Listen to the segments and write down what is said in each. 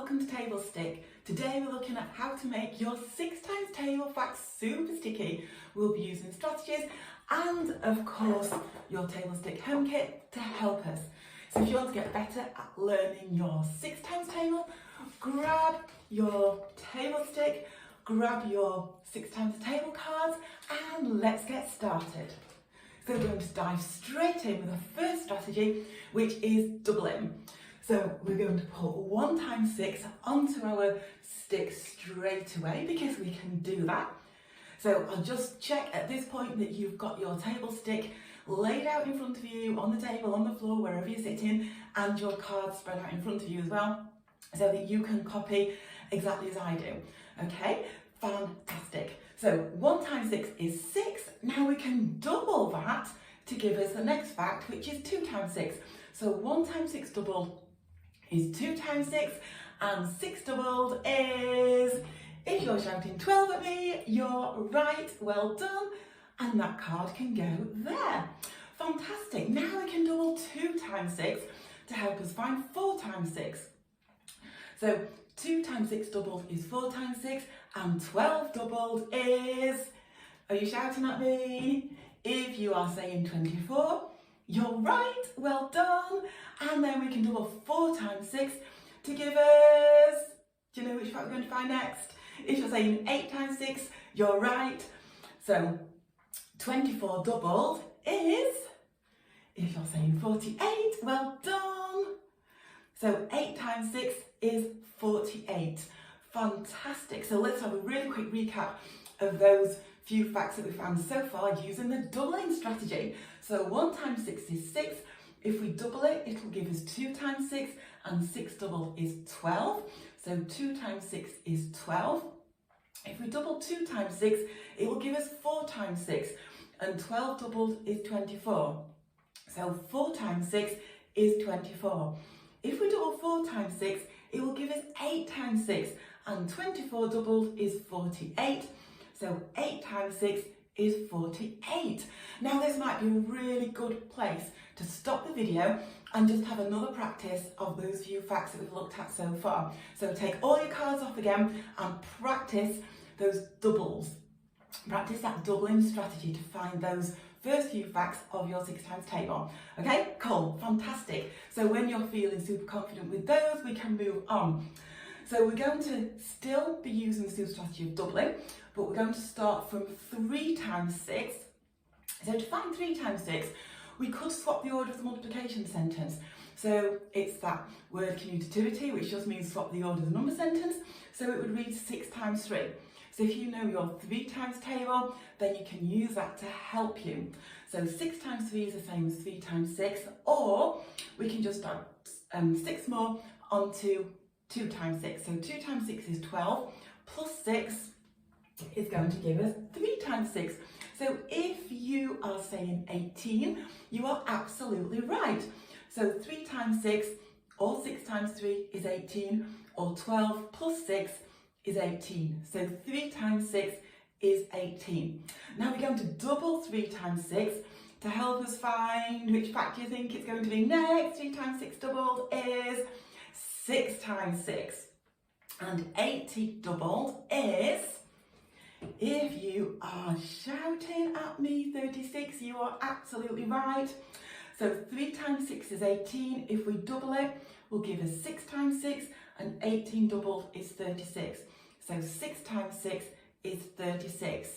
welcome to Table Stick. Today we're looking at how to make your 6 times table facts super sticky. We'll be using strategies and of course your Table Stick home kit to help us. So if you want to get better at learning your 6 times table, grab your table stick, grab your 6 times table cards and let's get started. So we're going to dive straight in with the first strategy, which is doubling. So we're going to put 1 times 6 onto our stick straight away because we can do that. So I'll just check at this point that you've got your table stick laid out in front of you on the table, on the floor, wherever you're sitting, and your cards spread out in front of you as well, so that you can copy exactly as I do. Okay, fantastic. So 1 times 6 is 6. Now we can double that to give us the next fact, which is 2 times 6. So 1 times 6 doubled is 2 times 6, and 6 doubled is, if you're shouting 12 at me, you're right, well done, and that card can go there. Fantastic. Now we can double 2 times 6 to help us find 4 times 6. So 2 times 6 doubled is 4 times 6, and 12 doubled is, are you shouting at me? If you are saying 24, you're right, well done. And then we can double 4 times 6 to give us, do you know which fact we're going to find next? If you're saying 8 times 6, you're right. So 24 doubled is, if you're saying 48, well done. So 8 times 6 is 48. Fantastic. So let's have a really quick recap of those few facts that we found so far using the doubling strategy. So 1 times 6 is 6. If we double it, it'll give us 2 times 6, and 6 doubled is 12. So 2 times 6 is 12. If we double 2 times 6, it will give us 4 times 6, and 12 doubled is 24. So 4 times 6 is 24. If we double 4 times 6, it will give us 8 times 6, and 24 doubled is 48. So 8 times 6 is 48. Now this might be a really good place to stop the video and just have another practice of those few facts that we've looked at so far. So take all your cards off again and practice those doubles. Practice that doubling strategy to find those first few facts of your 6 times table. Okay, cool, fantastic. So when you're feeling super confident with those, we can move on. So we're going to still be using the super strategy of doubling, but we're going to start from 3 times 6. So to find 3 times 6, we could swap the order of the multiplication sentence. So it's that word commutativity, which just means swap the order of the number sentence. So it would read 6 times 3. So if you know your 3 times table, then you can use that to help you. So 6 times 3 is the same as 3 times 6, or we can just add 6 more onto 2 times 6. So 2 times 6 is 12, plus 6 is going to give us 3 times 6. So if you are saying 18, you are absolutely right. So 3 times 6 or 6 times 3 is 18, or 12 plus 6 is 18. So 3 times 6 is 18. Now we're going to double 3 times 6 to help us find which fact you think it's going to be next. 3 times 6 doubled is 6 times 6. And 80 doubled is, if you are shouting at me 36, you are absolutely right. So 3 times 6 is 18. If we double it, will give us 6 times 6, and 18 doubled is 36. So 6 times 6 is 36.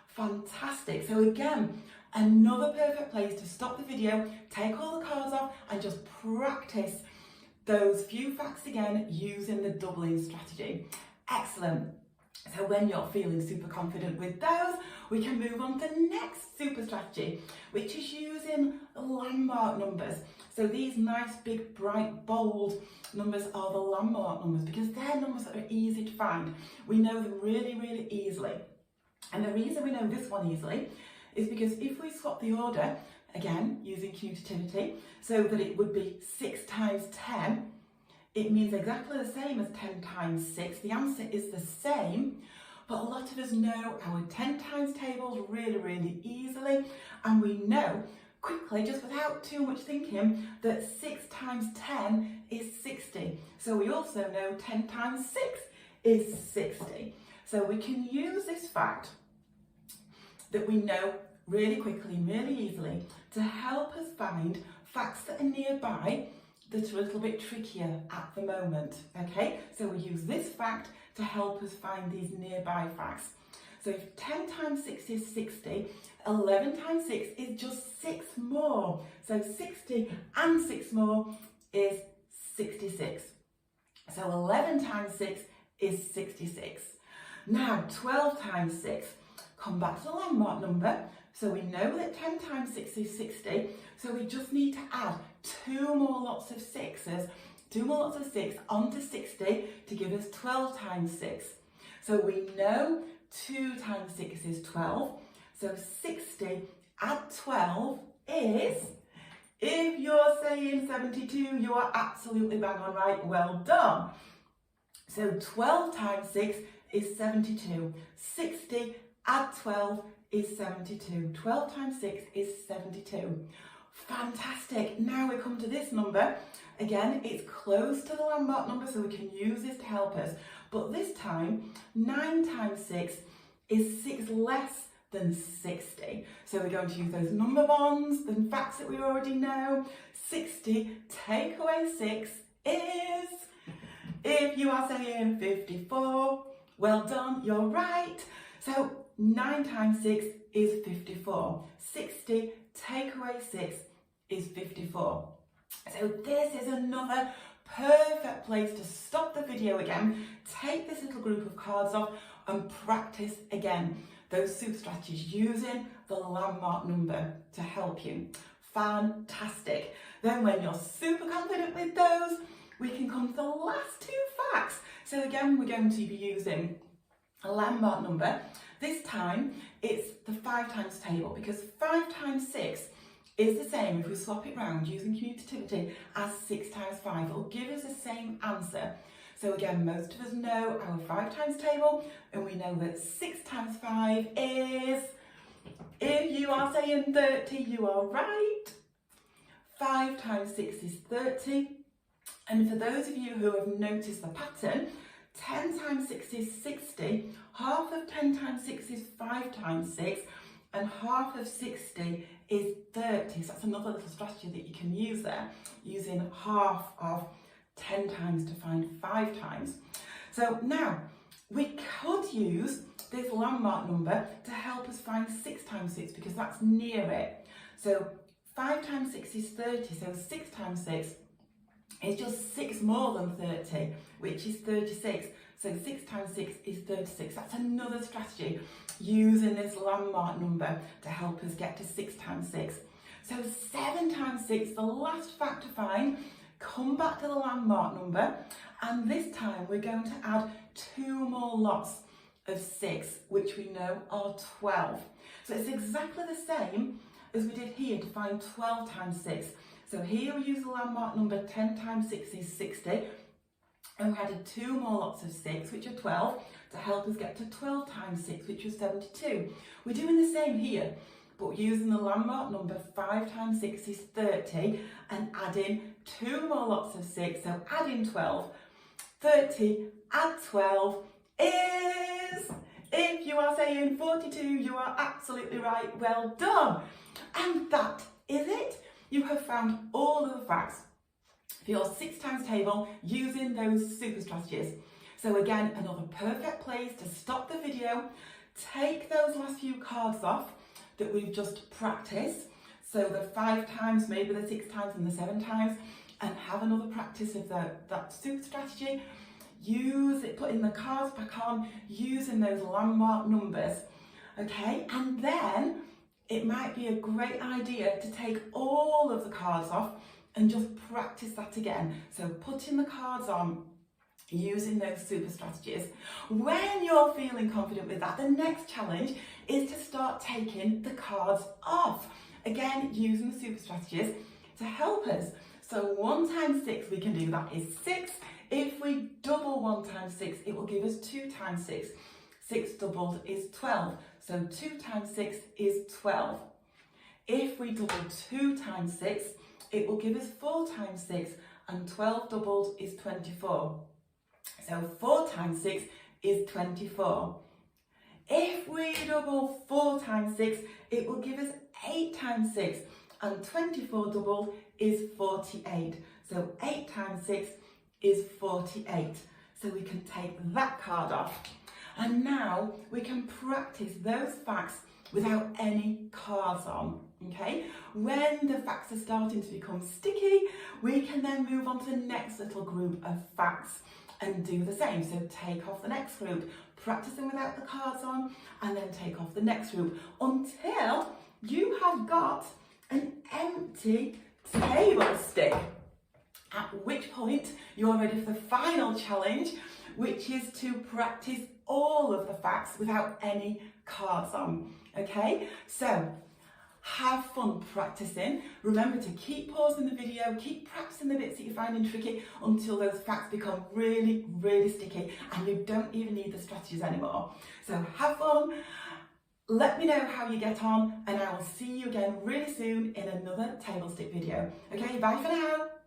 Fantastic. So again, another perfect place to stop the video, take all the cards off and just practice those few facts again using the doubling strategy. Excellent. So when you're feeling super confident with those, we can move on to the next super strategy, which is using landmark numbers. So these nice, big, bright, bold numbers are the landmark numbers because they're numbers that are easy to find. We know them really, really easily. And the reason we know this one easily is because if we swap the order, again, using commutativity, so that it would be 6 times 10, it means exactly the same as 10 times 6. The answer is the same, but a lot of us know our 10 times tables really, really easily, and we know quickly, just without too much thinking, that 6 times 10 is 60. So we also know 10 times 6 is 60. So we can use this fact that we know really quickly, really easily, to help us find facts that are nearby that are a little bit trickier at the moment, okay? So we use this fact to help us find these nearby facts. So if 10 times 6 is 60, 11 times 6 is just 6 more. So 60 and 6 more is 66. So 11 times 6 is 66. Now 12 times 6, come back to the landmark number. So we know that 10 times 6 is 60, so we just need to add 2 more lots of 6s, 2 more lots of 6 onto 60 to give us 12 times 6. So we know 2 times 6 is 12, so 60 add 12 is, if you're saying 72, you are absolutely bang on right, well done. So 12 times 6 is 72, 60 add 12 is 72. 12 times 6 is 72. Fantastic. Now we come to this number. Again, it's close to the landmark number, so we can use this to help us. But this time, 9 times 6 is 6 less than 60. So we're going to use those number bonds, the facts that we already know. 60 take away 6 is, if you are saying 54, well done, you're right. So 9 times 6 is 54. 60 take away 6 is 54. So this is another perfect place to stop the video again, take this little group of cards off and practice again those super strategies using the landmark number to help you. Fantastic. Then when you're super confident with those, we can come to the last 2 facts. So again, we're going to be using a landmark number. This time it's the 5 times table, because 5 times 6 is the same if we swap it round using commutativity as 6 times 5. It'll give us the same answer. So again, most of us know our 5 times table, and we know that 6 times 5 is, if you are saying 30, you are right. 5 times 6 is 30. And for those of you who have noticed the pattern, 10 times 6 is 60, half of 10 times 6 is 5 times 6, and half of 60 is 30. So that's another little strategy that you can use there, using half of 10 times to find 5 times. So now, we could use this landmark number to help us find 6 times 6, because that's near it. So 5 times 6 is 30, so 6 times 6 is just 6 more than 30, which is 36. So 6 times 6 is 36. That's another strategy, using this landmark number to help us get to 6 times 6. So 7 times 6, the last fact to find, come back to the landmark number, and this time we're going to add 2 more lots of 6, which we know are 12. So it's exactly the same as we did here to find 12 times 6. So here we use the landmark number, 10 times 6 is 60, and we added 2 more lots of 6, which are 12, to help us get to 12 times 6, which was 72. We're doing the same here, but we're using the landmark number, 5 times 6 is 30, and adding 2 more lots of 6, so adding 12. 30 add 12 is, if you are saying 42, you are absolutely right, well done. And that is it. You have found all of the facts for your 6 times table using those super strategies. So again, another perfect place to stop the video, take those last few cards off that we've just practiced, so the 5 times, maybe the 6 times and the 7 times, and have another practice of that super strategy. Use it, putting the cards back on, using those landmark numbers, okay? And then it might be a great idea to take all of the cards off and just practice that again. So putting the cards on, using those super strategies. When you're feeling confident with that, the next challenge is to start taking the cards off. Again, using the super strategies to help us. So 1 times 6, we can do that is 6. If we double 1 times 6, it will give us 2 times 6. 6 doubled is 12. So 2 times 6 is 12. If we double 2 times 6, it will give us 4 times 6, and 12 doubled is 24. So 4 times 6 is 24. If we double 4 times 6, it will give us 8 times 6, and 24 doubled is 48. So 8 times 6 is 48. So we can take that card off. And now we can practice those facts without any cards on, okay? When the facts are starting to become sticky, we can then move on to the next little group of facts and do the same. So take off the next group, practice them without the cards on, and then take off the next group until you have got an empty table stick. At which point you're ready for the final challenge, which is to practice all of the facts without any cards on, okay? So have fun practicing. Remember to keep pausing the video, keep practicing the bits that you're finding tricky until those facts become really, really sticky and you don't even need the strategies anymore. So have fun. Let me know how you get on and I will see you again really soon in another table stick video. Okay, bye for now.